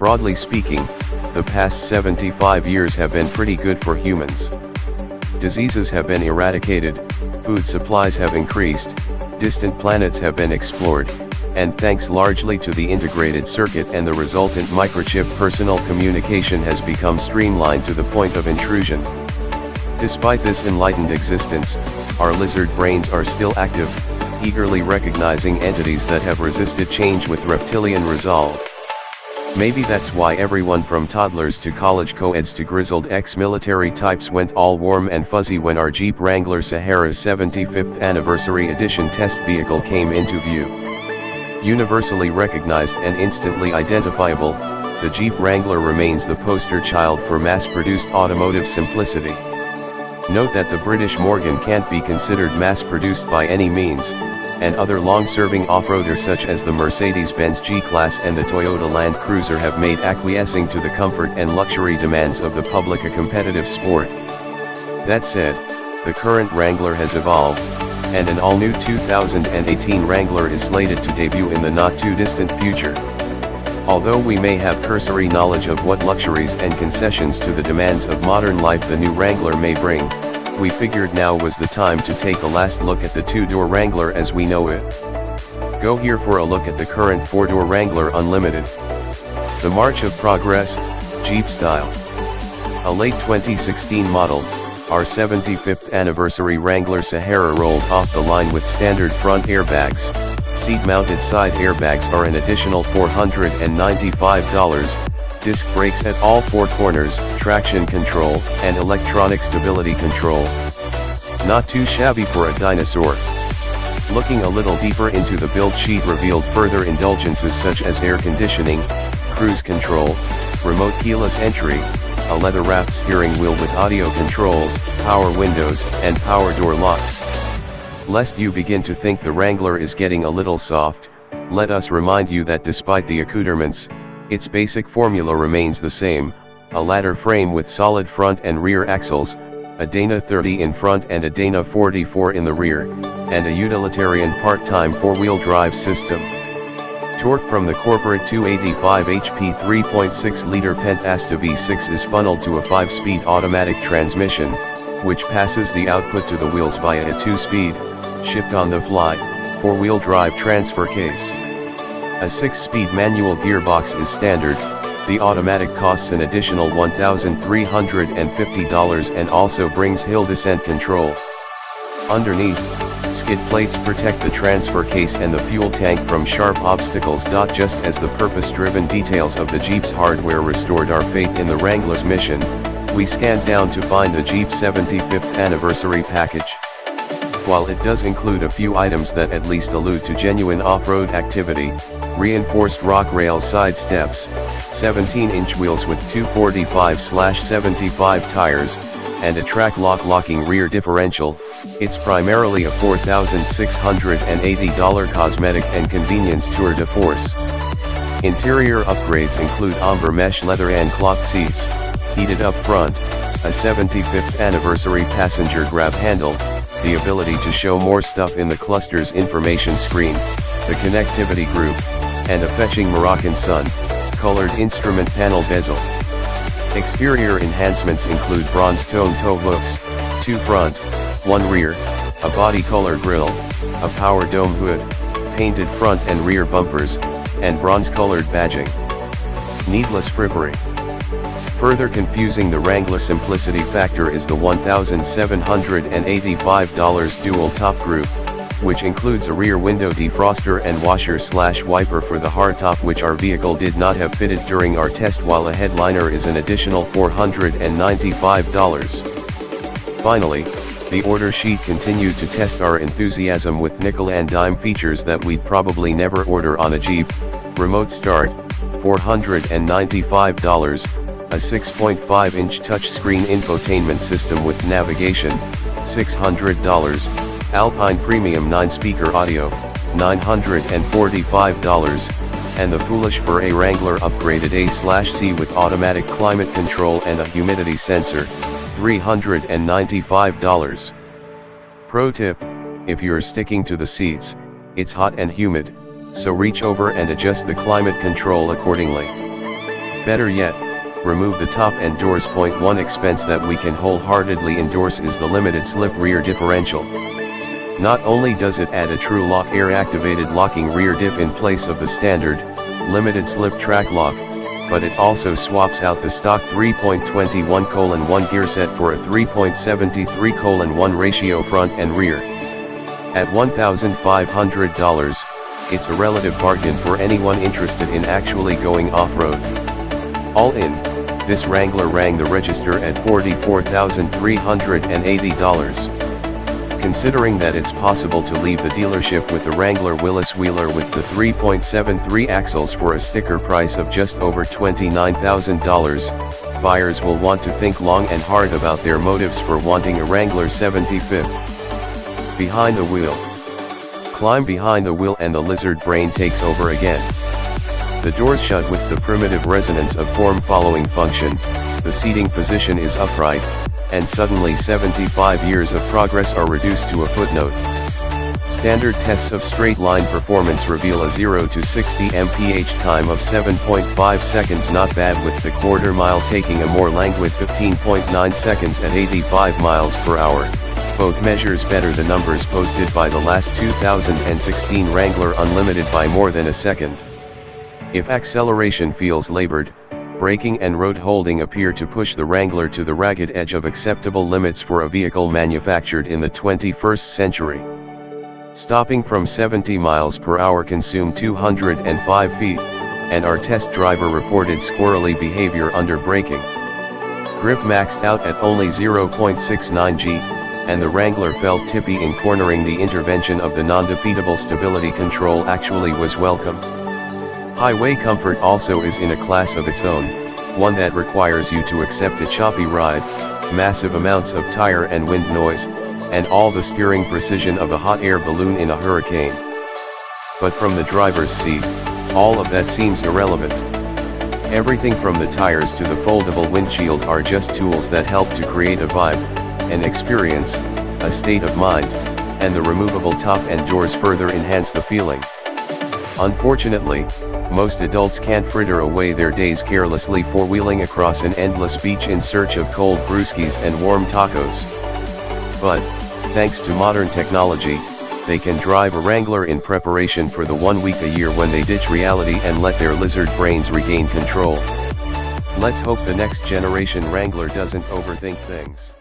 Broadly speaking, the past 75 years have been pretty good for humans. Diseases have been eradicated, food supplies have increased, distant planets have been explored, and thanks largely to the integrated circuit and the resultant microchip, personal communication has become streamlined to the point of intrusion. Despite this enlightened existence, our lizard brains are still active, eagerly recognizing entities that have resisted change with reptilian resolve. Maybe that's why everyone from toddlers to college co-eds to grizzled ex-military types went all warm and fuzzy when our Jeep Wrangler Sahara's 75th anniversary edition test vehicle came into view. Universally recognized and instantly identifiable, the Jeep Wrangler remains the poster child for mass-produced automotive simplicity. Note that the British Morgan can't be considered mass-produced by any means, and other long-serving off-roaders such as the Mercedes-Benz G-class and the Toyota Land Cruiser have made acquiescing to the comfort and luxury demands of the public a competitive sport. That said, the current Wrangler has evolved, and an all-new 2018 Wrangler is slated to debut in the not-too-distant future. Although we may have cursory knowledge of what luxuries and concessions to the demands of modern life the new Wrangler may bring, we figured now was the time to take a last look at the two-door Wrangler as we know it. Go here for a look at the current four-door Wrangler Unlimited. The March of Progress, Jeep style. A late 2016 model, our 75th anniversary Wrangler Sahara rolled off the line with standard front airbags. Seat-mounted side airbags are an additional $495, disc brakes at all four corners, traction control, and electronic stability control. Not too shabby for a dinosaur. Looking a little deeper into the build sheet revealed further indulgences such as air conditioning, cruise control, remote keyless entry, a leather-wrapped steering wheel with audio controls, power windows, and power door locks. Lest you begin to think the Wrangler is getting a little soft, let us remind you that despite the accoutrements, its basic formula remains the same: a ladder frame with solid front and rear axles, a Dana 30 in front and a Dana 44 in the rear, and a utilitarian part-time four-wheel drive system. Torque from the corporate 285 HP 3.6-liter Pentasta V6 is funneled to a 5-speed automatic transmission, which passes the output to the wheels via a 2-speed, shift-on-the-fly, four-wheel drive transfer case. A 6-speed manual gearbox is standard. The automatic costs an additional $1,350 and also brings hill descent control. Underneath, skid plates protect the transfer case and the fuel tank from sharp obstacles. Just as the purpose-driven details of the Jeep's hardware restored our faith in the Wrangler's mission, we scanned down to find the Jeep 75th anniversary package. While it does include a few items that at least allude to genuine off-road activity, reinforced rock rail side steps, 17-inch wheels with 245/75 tires, and a track locking rear differential, it's primarily a $4,680 cosmetic and convenience tour de force. Interior upgrades include ombre mesh leather and cloth seats, heated up front, a 75th anniversary passenger grab handle, the ability to show more stuff in the cluster's information screen, the connectivity group, and a fetching Moroccan sun colored instrument panel bezel. Exterior enhancements include bronze tone tow hooks, 2 front, 1 rear, a body color grille, a power dome hood, painted front and rear bumpers, and bronze colored badging. Needless frippery. Further confusing the Wrangler simplicity factor is the $1,785 dual top group, which includes a rear window defroster and washer/wiper for the hardtop, which our vehicle did not have fitted during our test, while a headliner is an additional $495. Finally, the order sheet continued to test our enthusiasm with nickel and dime features that we'd probably never order on a Jeep. Remote start, $495. A 6.5-inch touchscreen infotainment system with navigation, $600, Alpine Premium 9-speaker audio, $945, and the foolish for a Wrangler upgraded A/C with automatic climate control and a humidity sensor, $395. Pro tip: if you're sticking to the seats, it's hot and humid, so reach over and adjust the climate control accordingly. Better yet, remove the top and doors. One expense that we can wholeheartedly endorse is the limited slip rear differential. Not only does it add a true lock air activated locking rear diff in place of the standard, limited slip track lock, but it also swaps out the stock 3.21:1 gear set for a 3.73:1 ratio front and rear. At $1,500, it's a relative bargain for anyone interested in actually going off-road. All in, this Wrangler rang the register at $44,380. Considering that it's possible to leave the dealership with the Wrangler Willis Wheeler with the 3.73 axles for a sticker price of just over $29,000, buyers will want to think long and hard about their motives for wanting a Wrangler 75th. Behind the wheel. Climb behind the wheel and the lizard brain takes over again. The doors shut with the primitive resonance of form following function, the seating position is upright, and suddenly 75 years of progress are reduced to a footnote. Standard tests of straight line performance reveal a 0 to 60 mph time of 7.5 seconds, not bad, with the quarter mile taking a more languid 15.9 seconds at 85 miles per hour. Both measures better the numbers posted by the last 2016 Wrangler Unlimited by more than a second. If acceleration feels labored, braking and road holding appear to push the Wrangler to the ragged edge of acceptable limits for a vehicle manufactured in the 21st century. Stopping from 70 miles per hour consumed 205 feet, and our test driver reported squirrely behavior under braking. Grip maxed out at only 0.69 G, and the Wrangler felt tippy in cornering. The intervention of the non-defeatable stability control actually was welcome. Highway comfort also is in a class of its own, one that requires you to accept a choppy ride, massive amounts of tire and wind noise, and all the steering precision of a hot air balloon in a hurricane. But from the driver's seat, all of that seems irrelevant. Everything from the tires to the foldable windshield are just tools that help to create a vibe, an experience, a state of mind, and the removable top and doors further enhance the feeling. Unfortunately, most adults can't fritter away their days carelessly four-wheeling across an endless beach in search of cold brewskis and warm tacos. But, thanks to modern technology, they can drive a Wrangler in preparation for the 1 week a year when they ditch reality and let their lizard brains regain control. Let's hope the next generation Wrangler doesn't overthink things.